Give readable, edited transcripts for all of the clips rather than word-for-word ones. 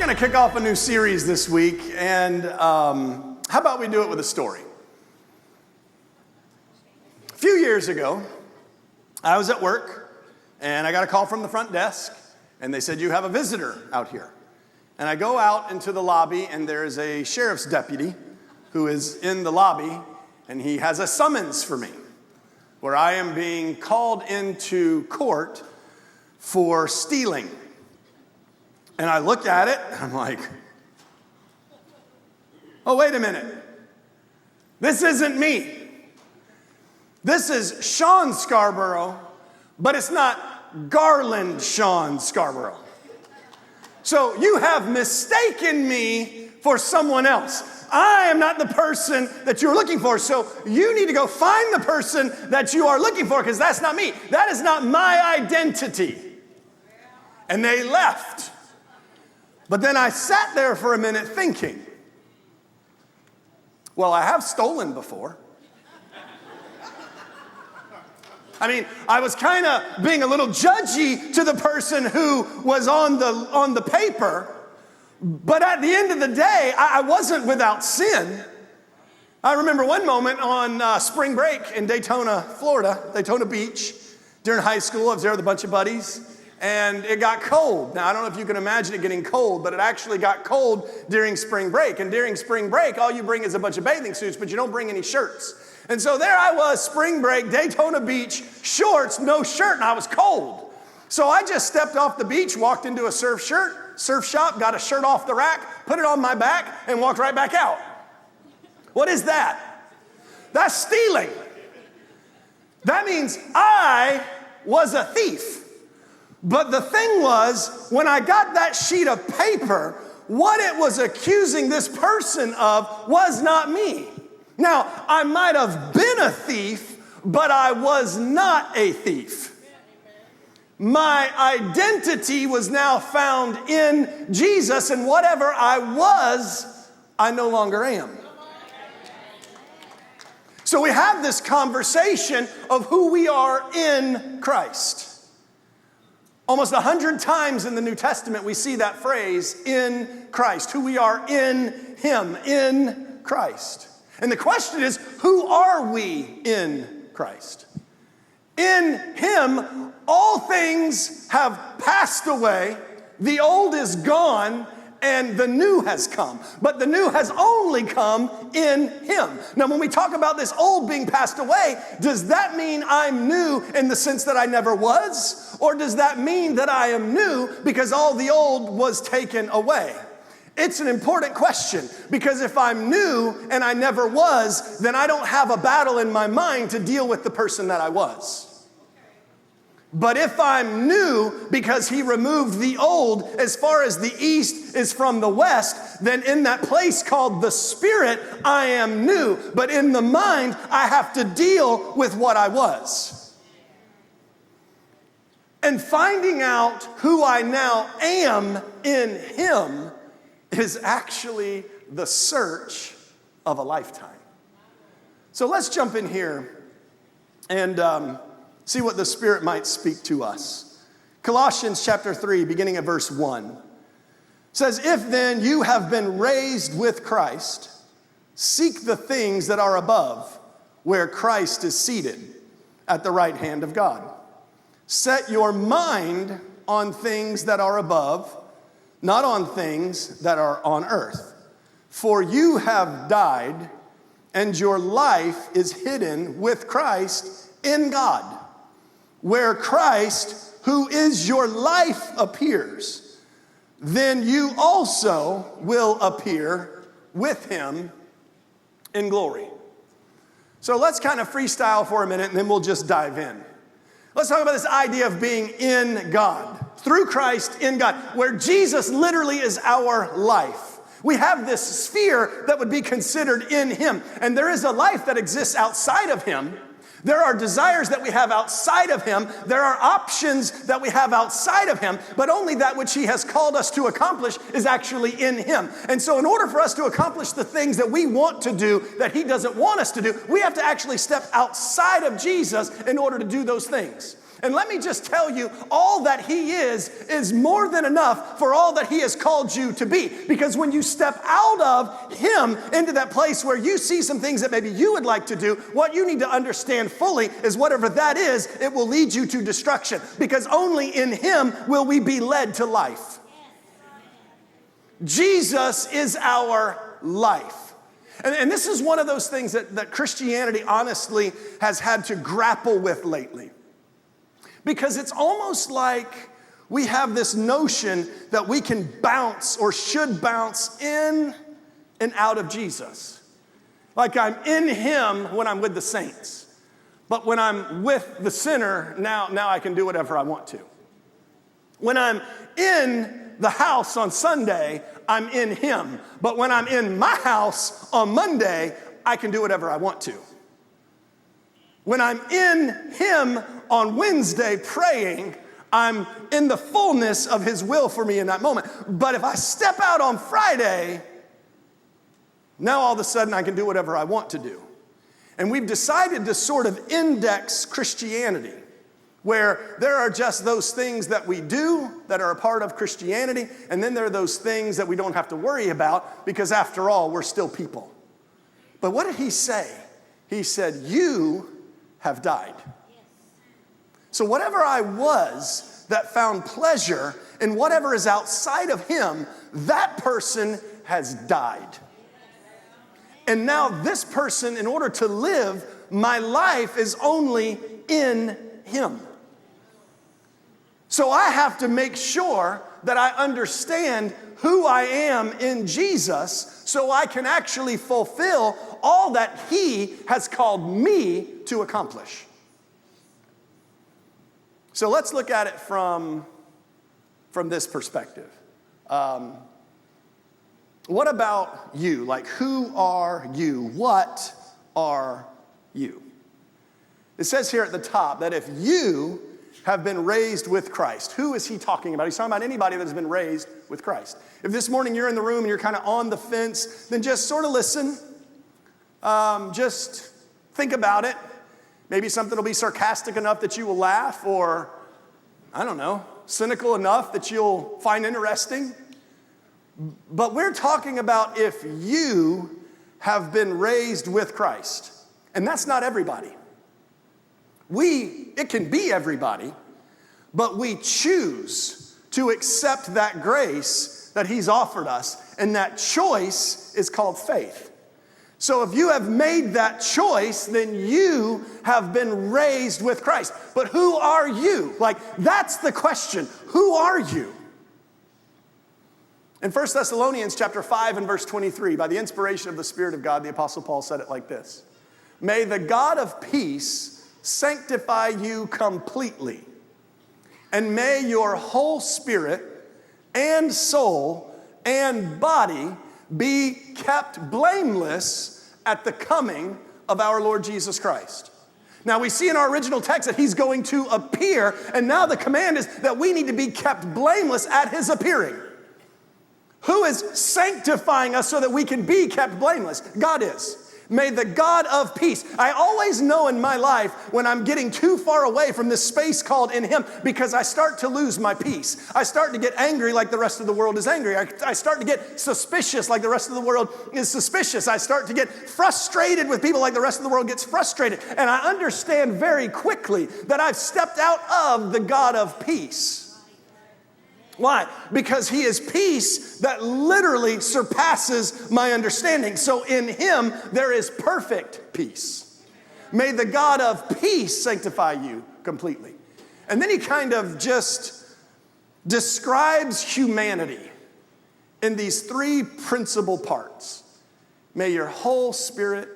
going to kick off a new series this week, and how about we do it with a story? A few years ago, I was at work, and I got a call from the front desk, and they said, "You have a visitor out here." And I go out into the lobby, and there is a sheriff's deputy who is in the lobby, and he has a summons for me, where I am being called into court for stealing. And I look at it, and I'm like, oh, wait a minute. This isn't me. This is Shawn Scarborough, but it's not Garland Shawn Scarborough. So you have mistaken me for someone else. I am not the person that you're looking for, so you need to go find the person that you are looking for, because that's not me. That is not my identity. And they left. But then I sat there for a minute thinking, well, I have stolen before. I mean, I was kind of being a little judgy to the person who was on the paper, but at the end of the day, I wasn't without sin. I remember one moment on spring break in Daytona, Florida, Daytona Beach, during high school. I was there with a bunch of buddies. And it got cold. Now, I don't know if you can imagine it getting cold, but it actually got cold during spring break. And during spring break, all you bring is a bunch of bathing suits, but you don't bring any shirts. And so there I was, spring break, Daytona Beach, shorts, no shirt, and I was cold. So I just stepped off the beach, walked into a surf shop, got a shirt off the rack, put it on my back, and walked right back out. What is that? That's stealing. That means I was a thief. But the thing was, when I got that sheet of paper, what it was accusing this person of was not me. Now, I might have been a thief, but I was not a thief. My identity was now found in Jesus, and whatever I was, I no longer am. So we have this conversation of who we are in Christ. Almost 100 times in the New Testament, we see that phrase, in Christ, who we are in Him, in Christ. And the question is, who are we in Christ? In Him, all things have passed away, the old is gone, and the new has come. But the new has only come in Him. Now, when we talk about this old being passed away, does that mean I'm new in the sense that I never was? Or does that mean that I am new because all the old was taken away? It's an important question, because if I'm new and I never was, then I don't have a battle in my mind to deal with the person that I was. But if I'm new because He removed the old as far as the east is from the west, then in that place called the spirit, I am new. But in the mind, I have to deal with what I was. And finding out who I now am in Him is actually the search of a lifetime. So let's jump in here and see what the Spirit might speak to us. Colossians chapter 3, beginning at verse 1, says, "If then you have been raised with Christ, seek the things that are above, where Christ is seated at the right hand of God. Set your mind on things that are above, not on things that are on earth. For you have died, and your life is hidden with Christ in God. Where Christ, who is your life, appears, then you also will appear with Him in glory." So let's kind of freestyle for a minute, and then we'll just dive in. Let's talk about this idea of being in God, through Christ in God, where Jesus literally is our life. We have this sphere that would be considered in Him, and there is a life that exists outside of Him. There are desires that we have outside of Him. There are options that we have outside of Him, but only that which He has called us to accomplish is actually in Him. And so in order for us to accomplish the things that we want to do that He doesn't want us to do, we have to actually step outside of Jesus in order to do those things. And let me just tell you, all that he is more than enough for all that he has called you to be. Because when you step out of him into that place where you see some things that maybe you would like to do, what you need to understand fully is whatever that is, it will lead you to destruction. Because only in him will we be led to life. Jesus is our life. And this is one of those things that Christianity honestly has had to grapple with lately. Because it's almost like we have this notion that we can bounce or should bounce in and out of Jesus. Like I'm in him when I'm with the saints. But when I'm with the sinner, now I can do whatever I want to. When I'm in the house on Sunday, I'm in him. But when I'm in my house on Monday, I can do whatever I want to. When I'm in him on Wednesday praying, I'm in the fullness of his will for me in that moment. But if I step out on Friday, now all of a sudden I can do whatever I want to do. And we've decided to sort of index Christianity, where there are just those things that we do that are a part of Christianity, and then there are those things that we don't have to worry about because after all, we're still people. But what did he say? He said, you have died. So whatever I was that found pleasure in whatever is outside of him, that person has died. And now this person, in order to live, my life is only in him. So I have to make sure that I understand who I am in Jesus so I can actually fulfill all that he has called me to accomplish. So let's look at it from this perspective. What about you? Like, who are you? What are you? It says here at the top that if you have been raised with Christ. Who is he talking about? He's talking about anybody that has been raised with Christ. If this morning you're in the room and you're kind of on the fence, then just sort of listen. Just think about it. Maybe something will be sarcastic enough that you will laugh, or, I don't know, cynical enough that you'll find interesting. But we're talking about if you have been raised with Christ. And that's not everybody. It can be everybody, but we choose to accept that grace that he's offered us, and that choice is called faith. So if you have made that choice, then you have been raised with Christ. But who are you? Like, that's the question. Who are you? In 1 Thessalonians chapter 5 and verse 23, by the inspiration of the Spirit of God, the Apostle Paul said it like this: May the God of peace sanctify you completely, and may your whole spirit and soul and body be kept blameless at the coming of our Lord Jesus Christ. Now we see in our original text that he's going to appear, and now the command is that we need to be kept blameless at his appearing. Who is sanctifying us so that we can be kept blameless? God is. May the God of peace. I always know in my life when I'm getting too far away from this space called in him, because I start to lose my peace. I start to get angry like the rest of the world is angry. I start to get suspicious like the rest of the world is suspicious. I start to get frustrated with people like the rest of the world gets frustrated. And I understand very quickly that I've stepped out of the God of peace. Why? Because he is peace that literally surpasses my understanding. So in him, there is perfect peace. May the God of peace sanctify you completely. And then he kind of just describes humanity in these three principal parts. May your whole spirit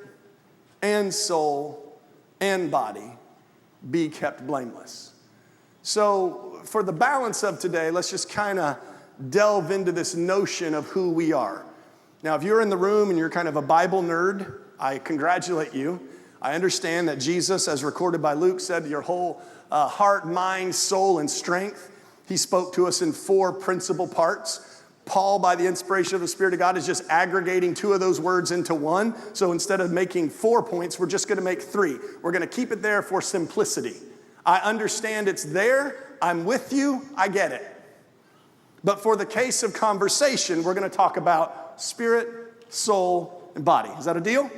and soul and body be kept blameless. So for the balance of today, let's just kind of delve into this notion of who we are. Now, if you're in the room and you're kind of a Bible nerd, I congratulate you. I understand that Jesus, as recorded by Luke, said your whole heart, mind, soul, and strength. He spoke to us in four principal parts. Paul, by the inspiration of the Spirit of God, is just aggregating two of those words into one. So instead of making 4 points, we're just going to make 3. We're going to keep it there for simplicity. I understand it's there. I'm with you. I get it. But for the case of conversation, we're going to talk about spirit, soul, and body. Is that a deal?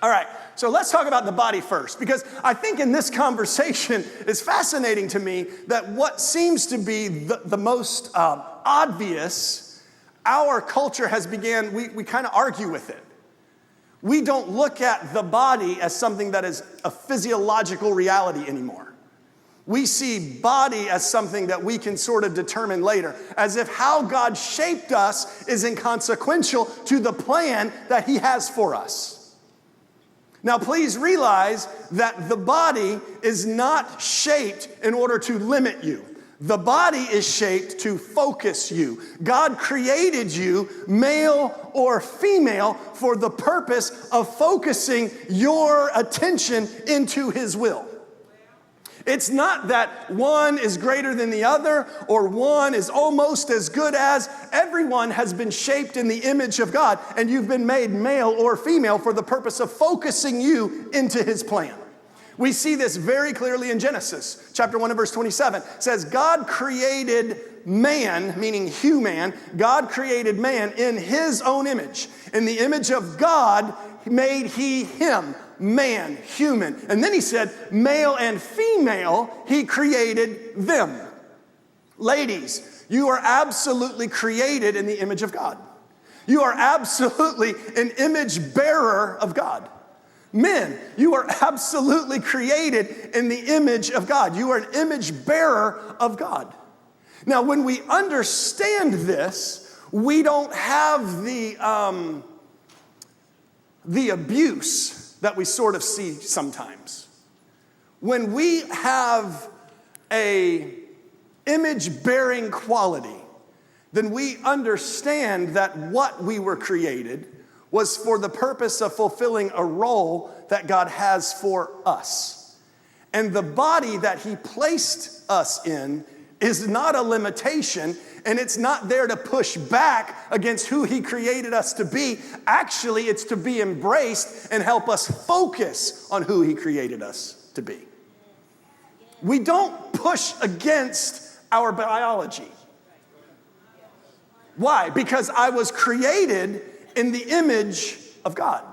All right. So let's talk about the body first, because I think in this conversation, it's fascinating to me that what seems to be the most obvious, our culture has began, we kind of argue with it. We don't look at the body as something that is a physiological reality anymore. We see body as something that we can sort of determine later, as if how God shaped us is inconsequential to the plan that He has for us. Now, please realize that the body is not shaped in order to limit you. The body is shaped to focus you. God created you, male or female, for the purpose of focusing your attention into His will. It's not that one is greater than the other or one is almost as good as. Everyone has been shaped in the image of God, and you've been made male or female for the purpose of focusing you into His plan. We see this very clearly in Genesis. Chapter 1 and verse 27 says, God created man, meaning human. God created man in His own image. In the image of God made He him. Man, human. And then He said, male and female, He created them. Ladies, you are absolutely created in the image of God. You are absolutely an image bearer of God. Men, you are absolutely created in the image of God. You are an image bearer of God. Now, when we understand this, we don't have the abuse that we sort of see sometimes. When we have a image-bearing quality, then we understand that what we were created was for the purpose of fulfilling a role that God has for us. And the body that He placed us in is not a limitation, and it's not there to push back against who He created us to be. Actually, it's to be embraced and help us focus on who He created us to be. We don't push against our biology. Why? Because I was created in the image of God.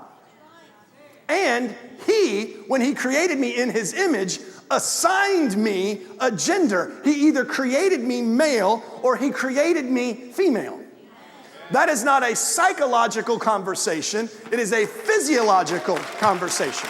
And He, when He created me in His image, assigned me a gender. He either created me male or He created me female. That is not a psychological conversation. It is a physiological conversation.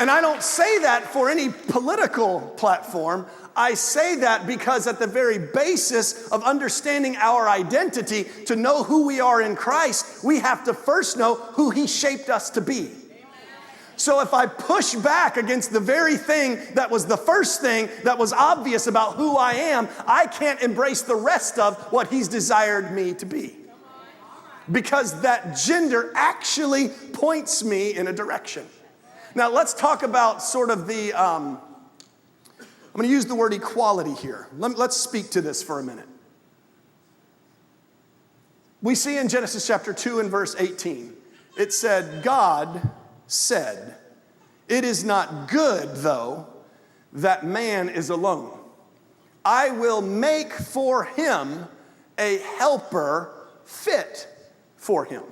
And I don't say that for any political platform. I say that because at the very basis of understanding our identity, to know who we are in Christ, we have to first know who He shaped us to be. So if I push back against the very thing that was the first thing that was obvious about who I am, I can't embrace the rest of what He's desired me to be. Because that gender actually points me in a direction. Now let's talk about sort of the, I'm going to use the word equality here. Let's speak to this for a minute. We see in Genesis chapter 2 and verse 18, it said, God said, it is not good, though, that man is alone. I will make for him a helper fit for him.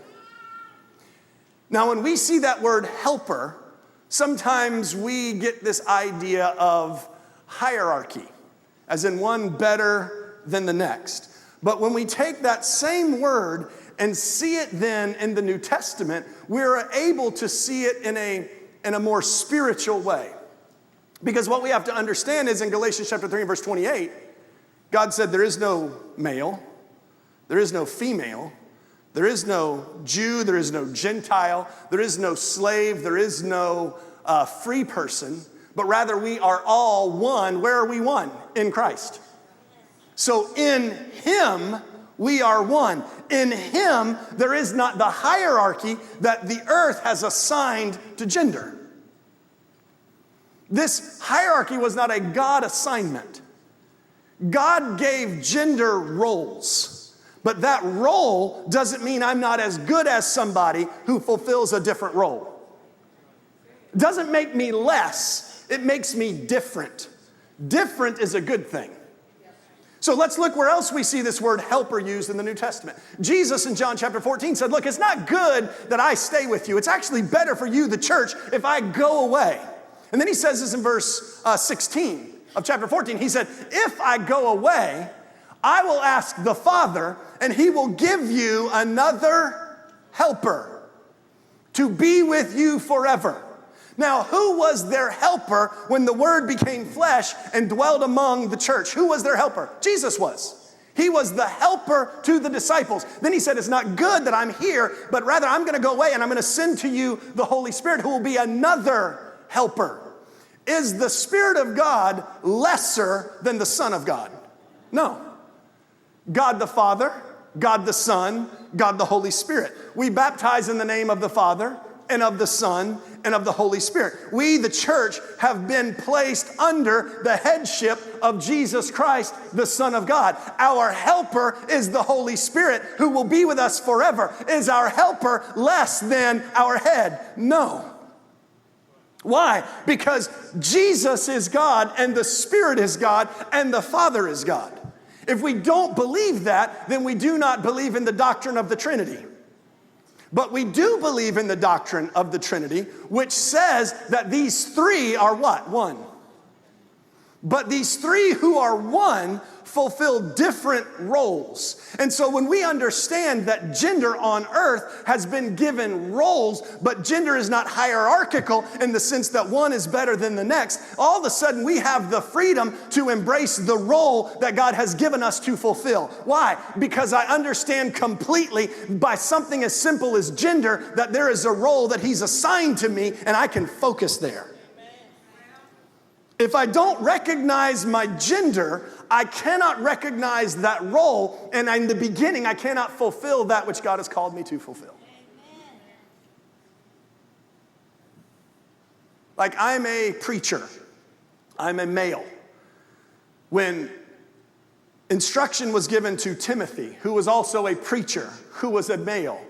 Now, when we see that word helper, sometimes we get this idea of hierarchy, as in one better than the next. But when we take that same word and see it then in the New Testament, we're able to see it in a more spiritual way. Because what we have to understand is in Galatians chapter 3 verse 28, God said there is no male, there is no female, there is no Jew, there is no Gentile, there is no slave, there is no free person, but rather we are all one. Where are we one? In Christ. So in Him, we are one. In Him, there is not the hierarchy that the earth has assigned to gender. This hierarchy was not a God assignment. God gave gender roles, but that role doesn't mean I'm not as good as somebody who fulfills a different role. doesn't make me less, it makes me different. Different is a good thing. So let's look where else we see this word helper used in the New Testament. Jesus in John chapter 14 said, look, it's not good that I stay with you. It's actually better for you, the church, if I go away. And then he says this in verse 16 of chapter 14. He said, if I go away, I will ask the Father, and he will give you another helper to be with you forever. Now, who was their helper when the Word became flesh and dwelled among the church? Who was their helper? Jesus was. He was the helper to the disciples. Then he said, it's not good that I'm here, but rather I'm going to go away and I'm going to send to you the Holy Spirit, who will be another helper. Is the Spirit of God lesser than the Son of God? No. God the Father, God the Son, God the Holy Spirit. We baptize in the name of the Father and of the Son and of the Holy Spirit. We, the church, have been placed under the headship of Jesus Christ, the Son of God. Our helper is the Holy Spirit, who will be with us forever. Is our helper less than our head? No. Why? Because Jesus is God, and the Spirit is God, and the Father is God. If we don't believe that, then we do not believe in the doctrine of the Trinity. But we do believe in the doctrine of the Trinity, which says that these three are what? One. But these three who are one fulfill different roles. And so when we understand that gender on earth has been given roles, but gender is not hierarchical in the sense that one is better than the next, all of a sudden we have the freedom to embrace the role that God has given us to fulfill. Why? Because I understand completely by something as simple as gender that there is a role that He's assigned to me, and I can focus there. If I don't recognize my gender, I cannot recognize that role, and in the beginning, I cannot fulfill that which God has called me to fulfill. Like, I'm a preacher. I'm a male. When instruction was given to Timothy, who was also a preacher, who was a male,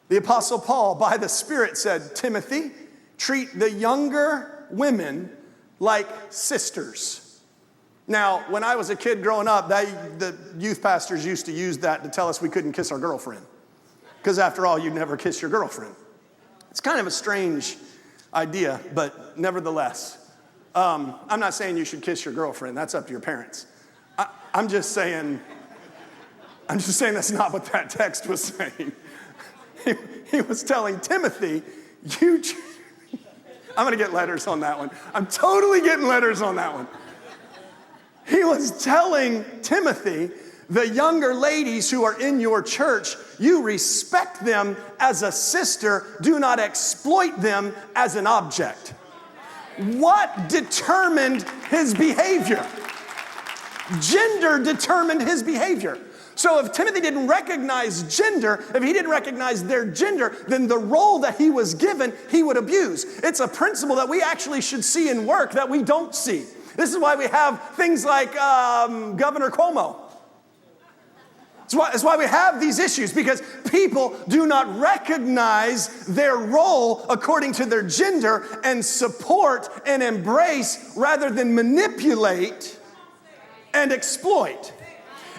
the Apostle Paul, by the Spirit, said, Timothy, treat the younger women like sisters. Now, when I was a kid growing up, the youth pastors used to use that to tell us we couldn't kiss our girlfriend. Because after all, you'd never kiss your girlfriend. It's kind of a strange idea, but nevertheless. I'm not saying you should kiss your girlfriend. That's up to your parents. I'm just saying that's not what that text was saying. He was telling Timothy, I'm going to get letters on that one. I'm totally getting letters on that one. He was telling Timothy, the younger ladies who are in your church, you respect them as a sister. Do not exploit them as an object. What determined his behavior? Gender determined his behavior. So if Timothy didn't recognize gender, if he didn't recognize their gender, then the role that he was given, he would abuse. It's a principle that we actually should see in work that we don't see. This is why we have things like Governor Cuomo. It's why we have these issues, because people do not recognize their role according to their gender and support and embrace rather than manipulate and exploit.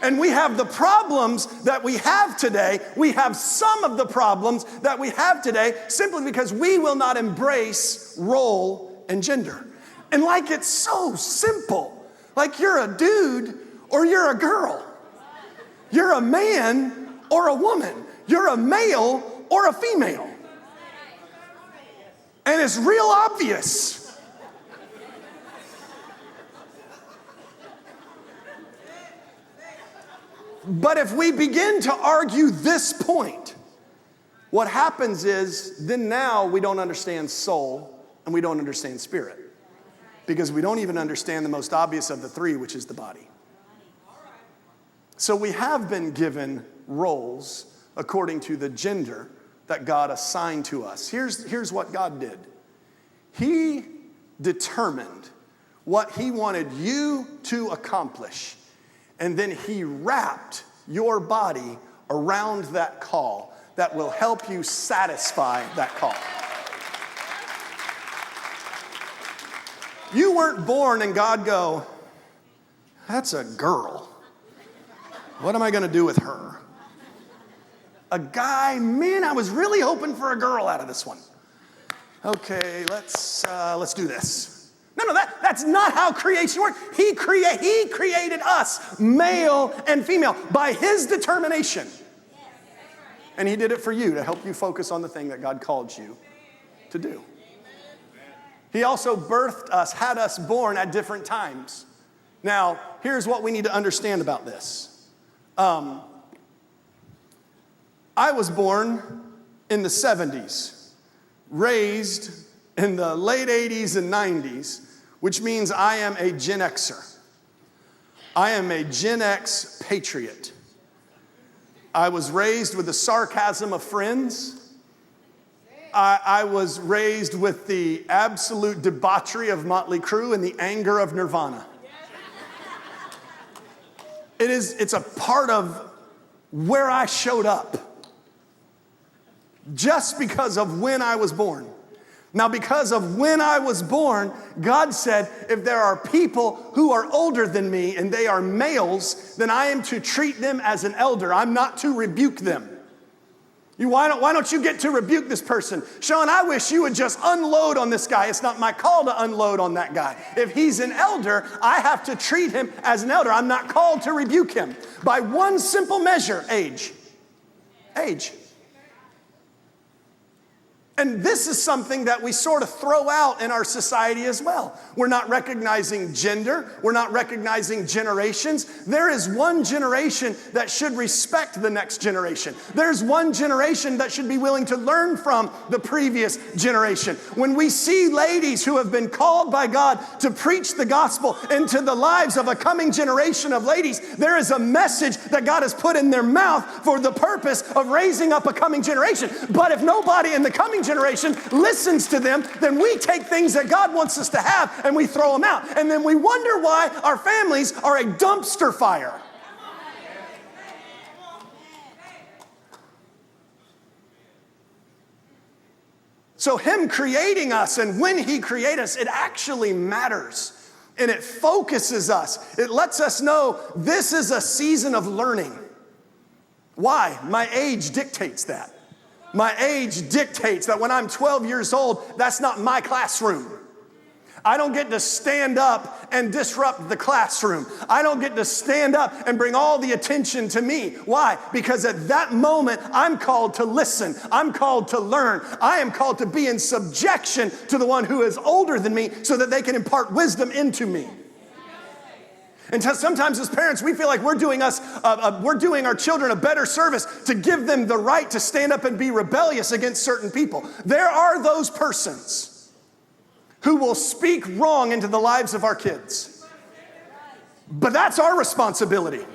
And we have the problems that we have today. We have some of the problems that we have today simply because we will not embrace role and gender. And like, it's so simple. Like, you're a dude or you're a girl. You're a man or a woman. You're a male or a female. And it's real obvious. But if we begin to argue this point, what happens is then now we don't understand soul and we don't understand spirit. Because we don't even understand the most obvious of the three, which is the body. So we have been given roles according to the gender that God assigned to us. Here's what God did. He determined what He wanted you to accomplish. And then He wrapped your body around that call that will help you satisfy that call. You weren't born and God go, that's a girl. What am I going to do with her? A guy, man, I was really hoping for a girl out of this one. Okay, let's do this. No, that's not how creation works. He created us, male and female, by his determination. And he did it for you to help you focus on the thing that God called you to do. He also birthed us, had us born at different times. Now, here's what we need to understand about this. I was born in the 70s, raised in the late 80s and 90s, which means I am a Gen Xer. I am a Gen X patriot. I was raised with the sarcasm of Friends. I was raised with the absolute debauchery of Motley Crue and the anger of Nirvana. It's a part of where I showed up just because of when I was born. Now, because of when I was born, God said, if there are people who are older than me and they are males, then I am to treat them as an elder. I'm not to rebuke them. Why don't you get to rebuke this person? Shawn, I wish you would just unload on this guy. It's not my call to unload on that guy. If he's an elder, I have to treat him as an elder. I'm not called to rebuke him. By one simple measure, age. Age. And this is something that we sort of throw out in our society as well. We're not recognizing gender. We're not recognizing generations. There is one generation that should respect the next generation. There's one generation that should be willing to learn from the previous generation. When we see ladies who have been called by God to preach the gospel into the lives of a coming generation of ladies, there is a message that God has put in their mouth for the purpose of raising up a coming generation. But if nobody in the coming generation listens to them, then we take things that God wants us to have and we throw them out. And then we wonder why our families are a dumpster fire. So him creating us, and when he created us, it actually matters. And it focuses us. It lets us know this is a season of learning. Why? My age dictates that. My age dictates that when I'm 12 years old, that's not my classroom. I don't get to stand up and disrupt the classroom. I don't get to stand up and bring all the attention to me. Why? Because at that moment, I'm called to listen. I'm called to learn. I am called to be in subjection to the one who is older than me so that they can impart wisdom into me. And sometimes as parents, we feel like we're doing our children a better service to give them the right to stand up and be rebellious against certain people. There are those persons who will speak wrong into the lives of our kids. But that's our responsibility.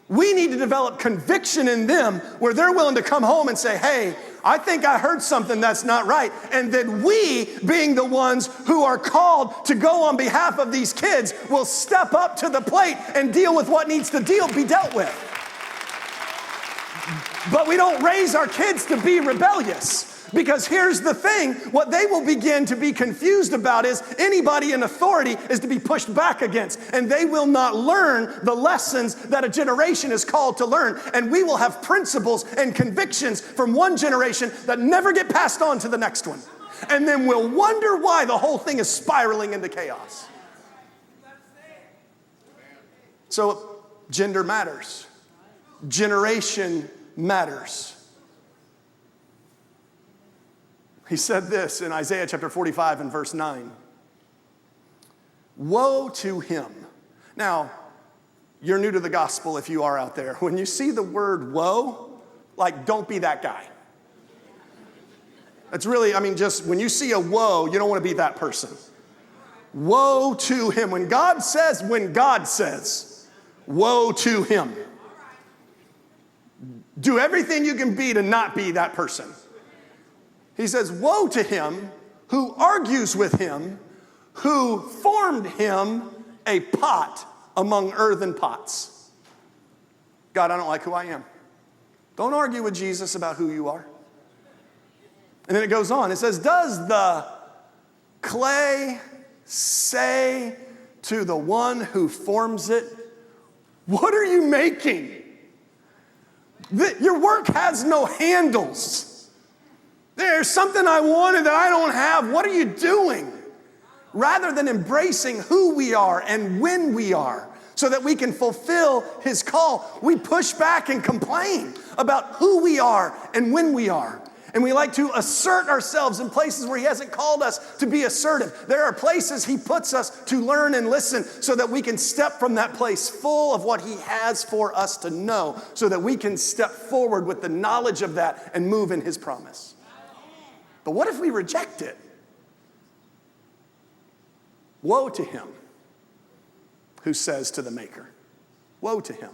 We need to develop conviction in them where they're willing to come home and say, hey, I think I heard something that's not right. And then we, being the ones who are called to go on behalf of these kids, will step up to the plate and deal with what needs to be dealt with. But we don't raise our kids to be rebellious. Because here's the thing, what they will begin to be confused about is anybody in authority is to be pushed back against. And they will not learn the lessons that a generation is called to learn. And we will have principles and convictions from one generation that never get passed on to the next one. And then we'll wonder why the whole thing is spiraling into chaos. So gender matters. Generation matters. He said this in Isaiah chapter 45 and verse 9. Woe to him. Now, you're new to the gospel if you are out there. When you see the word woe, like, don't be that guy. It's really, just when you see a woe, you don't want to be that person. Woe to him. When God says, woe to him. Do everything you can be to not be that person. He says, woe to him who argues with him, who formed him a pot among earthen pots. God, I don't like who I am. Don't argue with Jesus about who you are. And then it goes on. It says, does the clay say to the one who forms it, what are you making? Your work has no handles. There's something I wanted that I don't have. What are you doing? Rather than embracing who we are and when we are so that we can fulfill his call, we push back and complain about who we are and when we are. And we like to assert ourselves in places where he hasn't called us to be assertive. There are places he puts us to learn and listen so that we can step from that place full of what he has for us to know so that we can step forward with the knowledge of that and move in his promise. But what if we reject it? Woe to him who says to the maker, woe to him.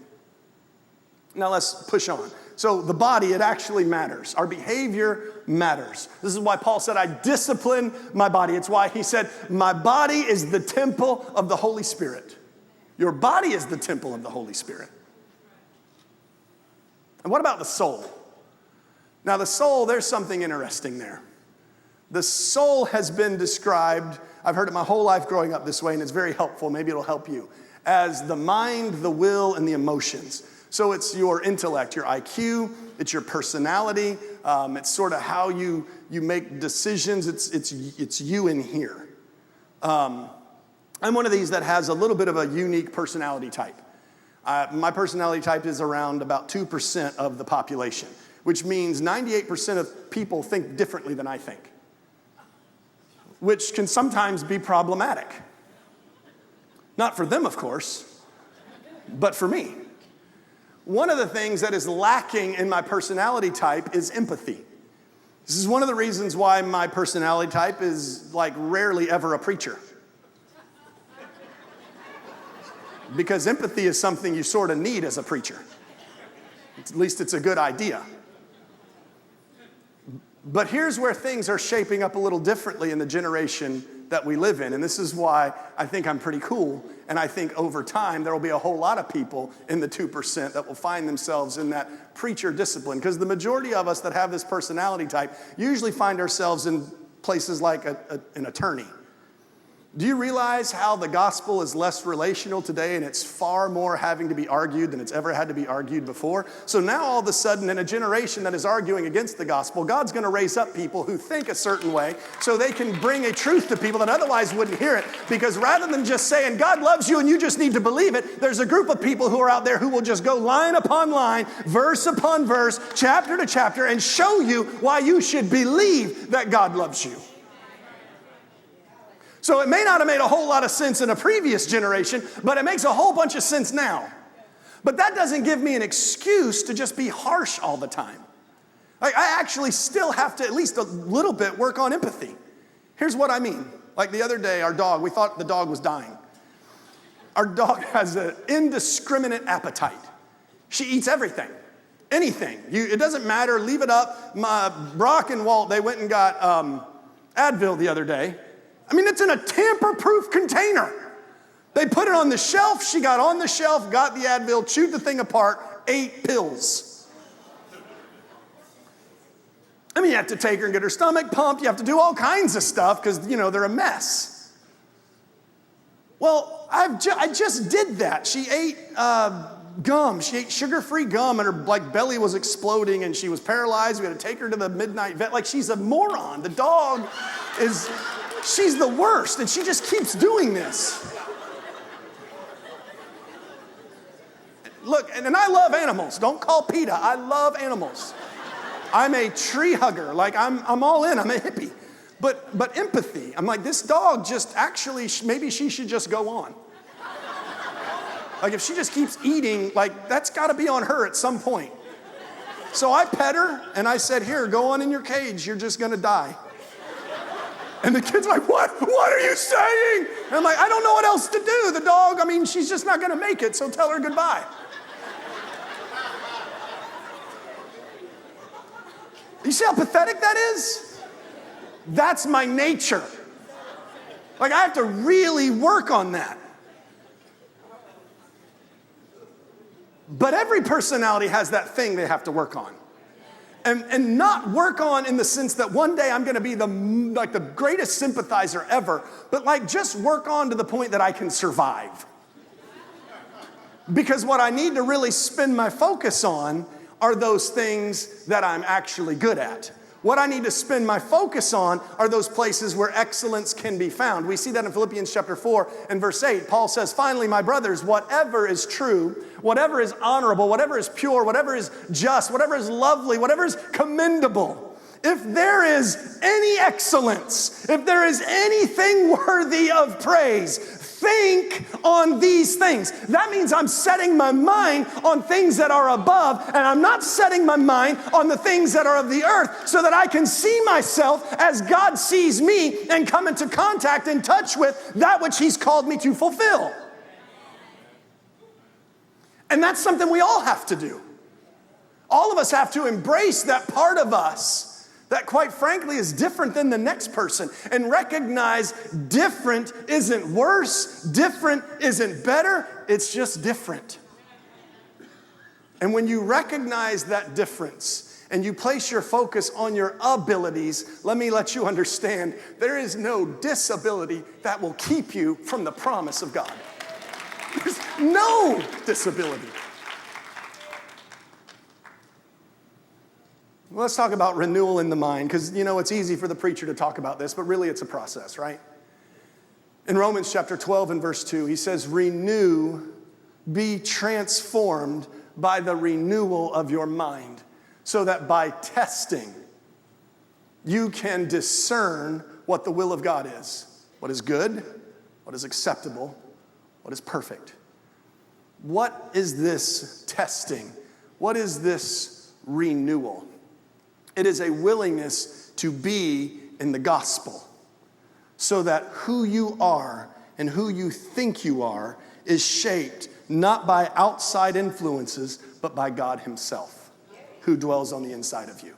Now let's push on. So the body, it actually matters. Our behavior matters. This is why Paul said, I discipline my body. It's why he said, my body is the temple of the Holy Spirit. Your body is the temple of the Holy Spirit. And what about the soul? Now the soul, there's something interesting there. The soul has been described, I've heard it my whole life growing up this way, and it's very helpful, maybe it'll help you, as the mind, the will, and the emotions. So it's your intellect, your IQ, it's your personality, it's sort of how you make decisions, it's you in here. I'm one of these that has a little bit of a unique personality type. My personality type is around about 2% of the population, which means 98% of people think differently than I think, which can sometimes be problematic. Not for them, of course, but for me. One of the things that is lacking in my personality type is empathy. This is one of the reasons why my personality type is like rarely ever a preacher. Because empathy is something you sort of need as a preacher. At least it's a good idea. But here's where things are shaping up a little differently in the generation that we live in. And this is why I think I'm pretty cool. And I think over time, there will be a whole lot of people in the 2% that will find themselves in that preacher discipline. Because the majority of us that have this personality type usually find ourselves in places like an attorney. Do you realize how the gospel is less relational today and it's far more having to be argued than it's ever had to be argued before? So now all of a sudden in a generation that is arguing against the gospel, God's going to raise up people who think a certain way so they can bring a truth to people that otherwise wouldn't hear it. Because rather than just saying God loves you and you just need to believe it, there's a group of people who are out there who will just go line upon line, verse upon verse, chapter to chapter, and show you why you should believe that God loves you. So it may not have made a whole lot of sense in a previous generation, but it makes a whole bunch of sense now. But that doesn't give me an excuse to just be harsh all the time. Like, I actually still have to at least a little bit work on empathy. Here's what I mean. Like the other day, our dog, we thought the dog was dying. Our dog has an indiscriminate appetite. She eats everything, anything. It doesn't matter, leave it up. Brock and Walt, they went and got Advil the other day. I mean, it's in a tamper-proof container. They put it on the shelf. She got on the shelf, got the Advil, chewed the thing apart, 8 pills. I mean, you have to take her and get her stomach pumped. You have to do all kinds of stuff because, they're a mess. Well, I just did that. She ate gum. She ate sugar-free gum, and her belly was exploding, and she was paralyzed. We had to take her to the midnight vet. Like, she's a moron. The dog is... She's the worst, and she just keeps doing this. Look, and I love animals. Don't call PETA. I love animals. I'm a tree hugger. Like, I'm all in. I'm a hippie. But empathy. I'm like, this dog just actually, maybe she should just go on. Like, if she just keeps eating, that's got to be on her at some point. So I pet her, and I said, here, go on in your cage. You're just going to die. And the kid's like, what are you saying? And I'm like, I don't know what else to do. The dog, she's just not going to make it, so tell her goodbye. You see how pathetic that is? That's my nature. I have to really work on that. But every personality has that thing they have to work on. And not work on in the sense that one day I'm going to be the greatest sympathizer ever, but like just work on to the point that I can survive. Because what I need to really spend my focus on are those things that I'm actually good at. What I need to spend my focus on are those places where excellence can be found. We see that in Philippians chapter 4 and verse 8. Paul says, finally, my brothers, whatever is true, whatever is honorable, whatever is pure, whatever is just, whatever is lovely, whatever is commendable, if there is any excellence, if there is anything worthy of praise, think on these things. That means I'm setting my mind on things that are above, and I'm not setting my mind on the things that are of the earth, so that I can see myself as God sees me and come into contact and touch with that which He's called me to fulfill. And that's something we all have to do. All of us have to embrace that part of us that quite frankly is different than the next person, and recognize different isn't worse, different isn't better, it's just different. And when you recognize that difference and you place your focus on your abilities, let me let you understand, there is no disability that will keep you from the promise of God. There's no disability. Let's talk about renewal in the mind, because, it's easy for the preacher to talk about this, but really it's a process, right? In Romans chapter 12 and verse 2, he says, renew, be transformed by the renewal of your mind, so that by testing, you can discern what the will of God is, what is good, what is acceptable, what is perfect. What is this testing? What is this renewal? It is a willingness to be in the gospel, so that who you are and who you think you are is shaped not by outside influences, but by God Himself, who dwells on the inside of you.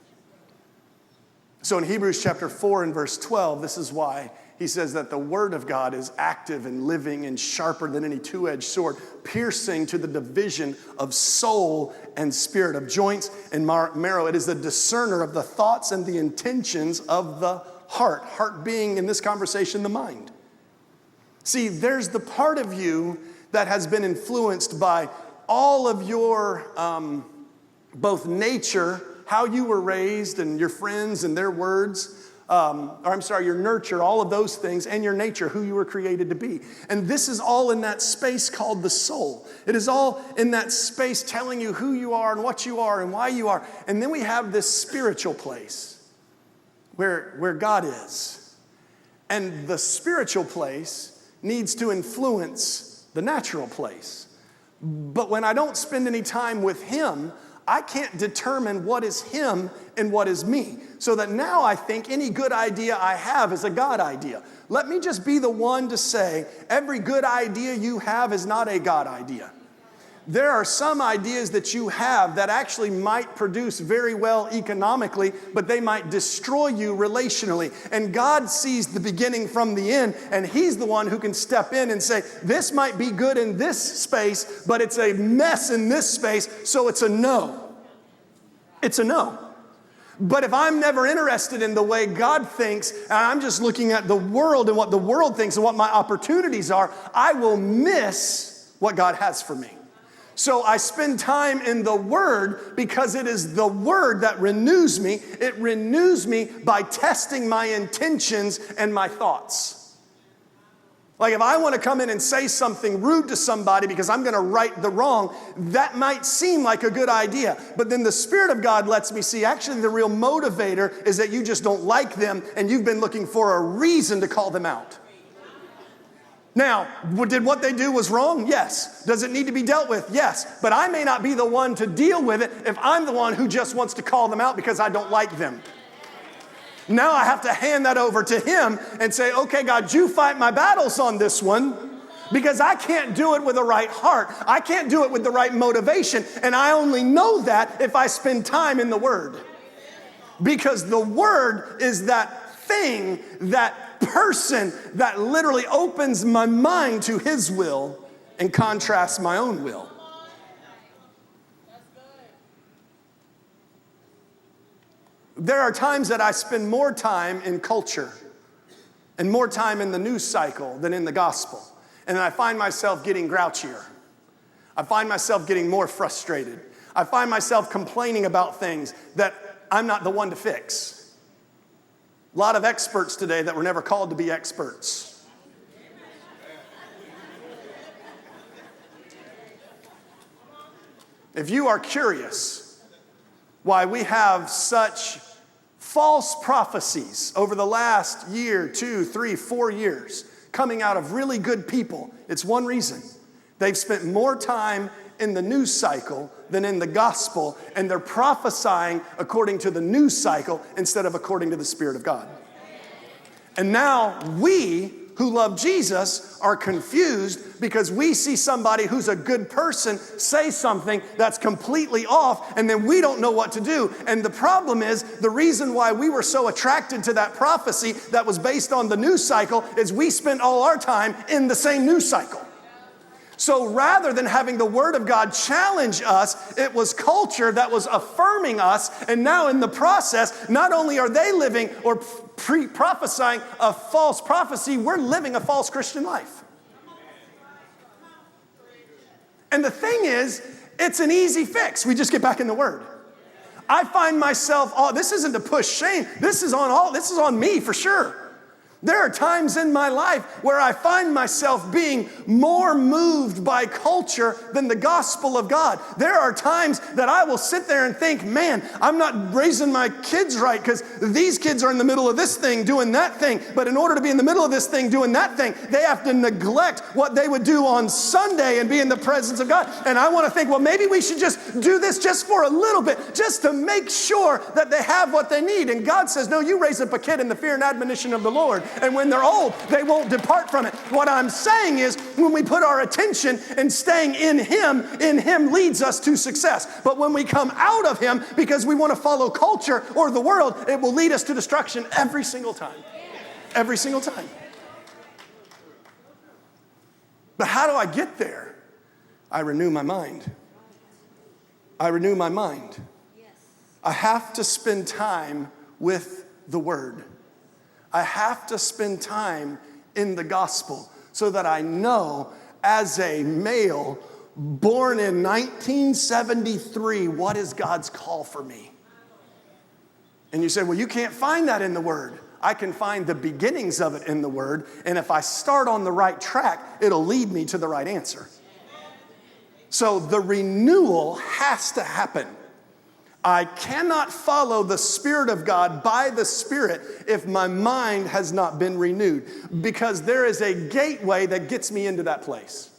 So in Hebrews chapter 4 and verse 12, this is why he says that the word of God is active and living and sharper than any two-edged sword, piercing to the division of soul and spirit, of joints and marrow. It is the discerner of the thoughts and the intentions of the heart. Heart being, in this conversation, the mind. See, there's the part of you that has been influenced by all of your both nature, how you were raised, and your friends and their words, your nurture, all of those things, and your nature, who you were created to be. And this is all in that space called the soul. It is all in that space telling you who you are and what you are and why you are. And then we have this spiritual place where God is. And the spiritual place needs to influence the natural place. But when I don't spend any time with Him, I can't determine what is Him and what is me. So that now I think any good idea I have is a God idea. Let me just be the one to say, every good idea you have is not a God idea. There are some ideas that you have that actually might produce very well economically, but they might destroy you relationally. And God sees the beginning from the end, and He's the one who can step in and say, this might be good in this space, but it's a mess in this space, so it's a no. It's a no. But if I'm never interested in the way God thinks, and I'm just looking at the world and what the world thinks and what my opportunities are, I will miss what God has for me. So I spend time in the Word because it is the Word that renews me. It renews me by testing my intentions and my thoughts. Like if I want to come in and say something rude to somebody because I'm going to right the wrong, that might seem like a good idea. But then the Spirit of God lets me see actually the real motivator is that you just don't like them and you've been looking for a reason to call them out. Now, did what they do was wrong? Yes. Does it need to be dealt with? Yes. But I may not be the one to deal with it if I'm the one who just wants to call them out because I don't like them. Now I have to hand that over to Him and say, okay, God, you fight my battles on this one because I can't do it with the right heart. I can't do it with the right motivation. And I only know that if I spend time in the Word. Because the Word is that thing, that person that literally opens my mind to His will and contrasts my own will. There are times that I spend more time in culture and more time in the news cycle than in the gospel. And then I find myself getting grouchier. I find myself getting more frustrated. I find myself complaining about things that I'm not the one to fix. A lot of experts today that were never called to be experts. If you are curious why we have such false prophecies over the last year, 2, 3, 4 years coming out of really good people, it's one reason. They've spent more time in the news cycle than in the gospel, and they're prophesying according to the news cycle instead of according to the Spirit of God. And now we who love Jesus are confused because we see somebody who's a good person say something that's completely off, and then we don't know what to do. And the problem is, the reason why we were so attracted to that prophecy that was based on the news cycle is we spent all our time in the same news cycle. So rather than having the Word of God challenge us, it was culture that was affirming us. And now in the process, not only are they living or prophesying a false prophecy, we're living a false Christian life. And the thing is, it's an easy fix. We just get back in the Word. I find myself, this isn't to push shame. This is on me for sure. There are times in my life where I find myself being more moved by culture than the gospel of God. There are times that I will sit there and think, man, I'm not raising my kids right because these kids are in the middle of this thing doing that thing. But in order to be in the middle of this thing doing that thing, they have to neglect what they would do on Sunday and be in the presence of God. And I want to think, well, maybe we should just do this just for a little bit, just to make sure that they have what they need. And God says, no, you raise up a kid in the fear and admonition of the Lord. And when they're old, they won't depart from it. What I'm saying is, when we put our attention in staying in Him leads us to success. But when we come out of Him because we want to follow culture or the world, it will lead us to destruction every single time. Every single time. But how do I get there? I renew my mind. I renew my mind. I have to spend time with the Word. I have to spend time in the gospel so that I know, as a male born in 1973, what is God's call for me? And you say, well, you can't find that in the Word. I can find the beginnings of it in the Word, and if I start on the right track, it'll lead me to the right answer. So the renewal has to happen. I cannot follow the Spirit of God by the Spirit if my mind has not been renewed, because there is a gateway that gets me into that place.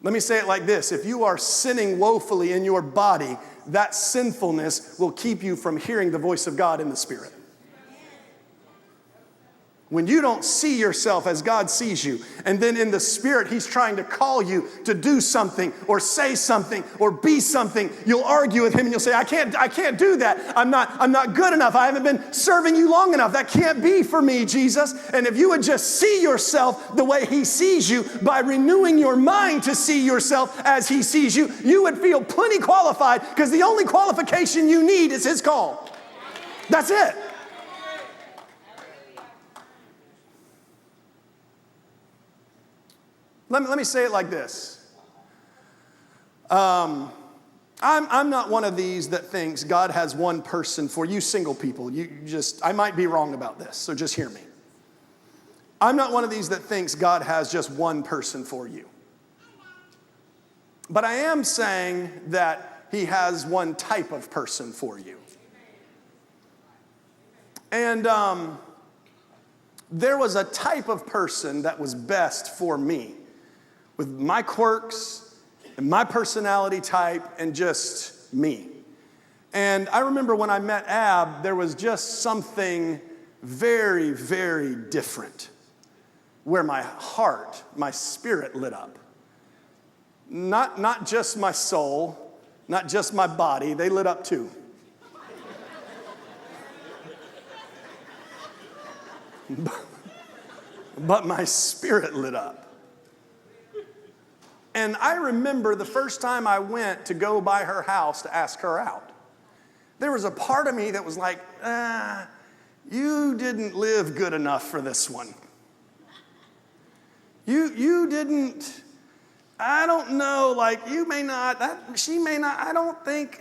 Let me say it like this. If you are sinning woefully in your body, that sinfulness will keep you from hearing the voice of God in the Spirit. When you don't see yourself as God sees you, and then in the Spirit, He's trying to call you to do something or say something or be something, you'll argue with Him and you'll say, I can't do that. I'm not good enough. I haven't been serving you long enough. That can't be for me, Jesus. And if you would just see yourself the way He sees you by renewing your mind to see yourself as He sees you, you would feel plenty qualified, because the only qualification you need is His call. That's it. Let me say it like this. I'm not one of these that thinks God has one person for you single people. I might be wrong about this, so just hear me. I'm not one of these that thinks God has just one person for you. But I am saying that He has one type of person for you. And there was a type of person that was best for me, with my quirks and my personality type and just me. And I remember when I met Ab, there was just something very, very different, where my heart, my spirit lit up. Not just my soul, not just my body, they lit up too. But my spirit lit up. And I remember the first time I went to go by her house to ask her out. there was a part of me that was like, you didn't live good enough for this one. You didn't, I don't know, like you may not, she may not, I don't think,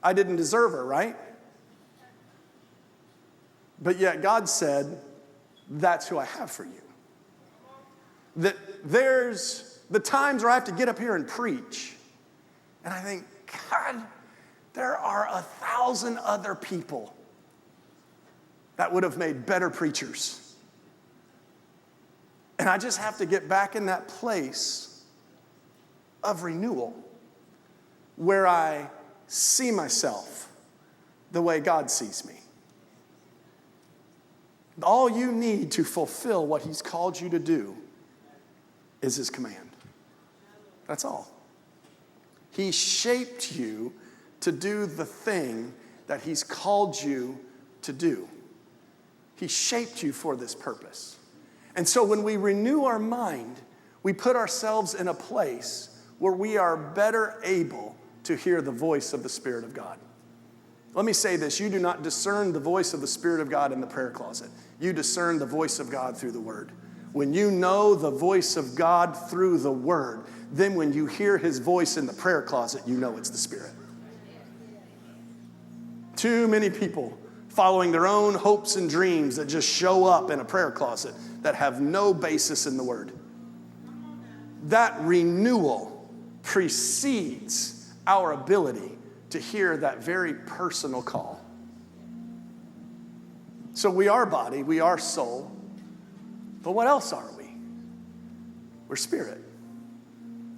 I didn't deserve her, right? But yet God said, that's who I have for you. That there's the times where I have to get up here and preach. And I think, God, there are 1,000 other people that would have made better preachers. And I just have to get back in that place of renewal where I see myself the way God sees me. All you need to fulfill what he's called you to do is his command. That's all. He shaped you to do the thing that he's called you to do. He shaped you for this purpose. And so when we renew our mind, we put ourselves in a place where we are better able to hear the voice of the Spirit of God. Let me say this, you do not discern the voice of the Spirit of God in the prayer closet. You discern the voice of God through the Word. When you know the voice of God through the Word, then when you hear his voice in the prayer closet, you know it's the Spirit. Too many people following their own hopes and dreams that just show up in a prayer closet that have no basis in the Word. That renewal precedes our ability to hear that very personal call. So we are body, we are soul, but what else are we? We're spirit.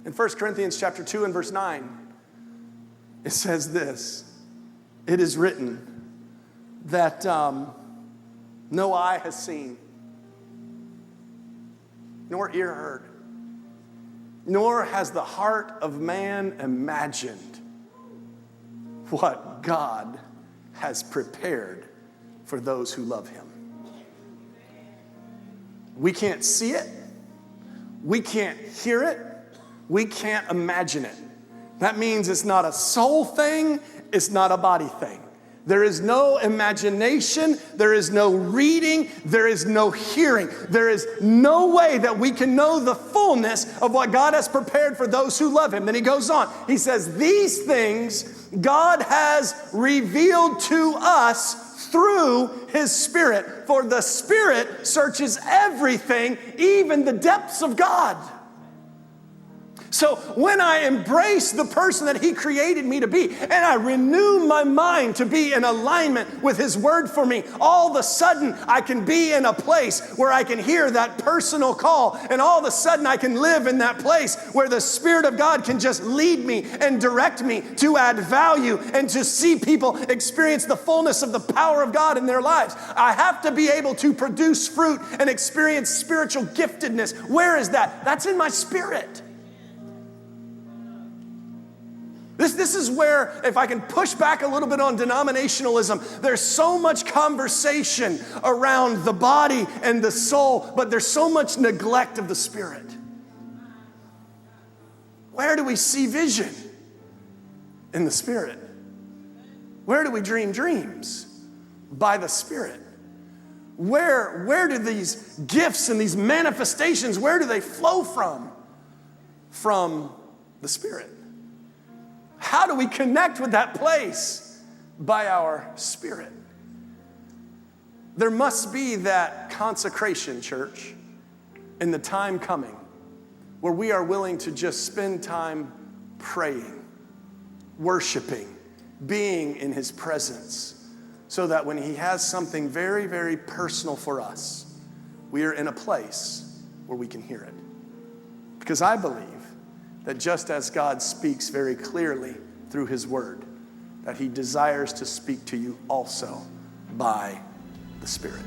In 1 Corinthians chapter 2 and verse 9, it says this, it is written that no eye has seen, nor ear heard, nor has the heart of man imagined what God has prepared for those who love him. We can't see it. We can't hear it. We can't imagine it. That means it's not a soul thing. It's not a body thing. There is no imagination. There is no reading. There is no hearing. There is no way that we can know the fullness of what God has prepared for those who love him. Then he goes on. He says, these things God has revealed to us through his Spirit. For the Spirit searches everything, even the depths of God. So when I embrace the person that he created me to be, and I renew my mind to be in alignment with his word for me, all of a sudden I can be in a place where I can hear that personal call, and all of a sudden I can live in that place where the Spirit of God can just lead me and direct me to add value and to see people experience the fullness of the power of God in their lives. I have to be able to produce fruit and experience spiritual giftedness. Where is that? That's in my spirit. This is where, if I can push back a little bit on denominationalism, there's so much conversation around the body and the soul, but there's so much neglect of the Spirit. Where do we see vision? In the Spirit. Where do we dream dreams? By the Spirit. Where do these gifts and these manifestations, where do they flow from? From the Spirit. How do we connect with that place? By our spirit. There must be that consecration, church, in the time coming where we are willing to just spend time praying, worshiping, being in his presence, so that when he has something very, very personal for us, we are in a place where we can hear it. Because I believe that just as God speaks very clearly through his word, that he desires to speak to you also by the Spirit.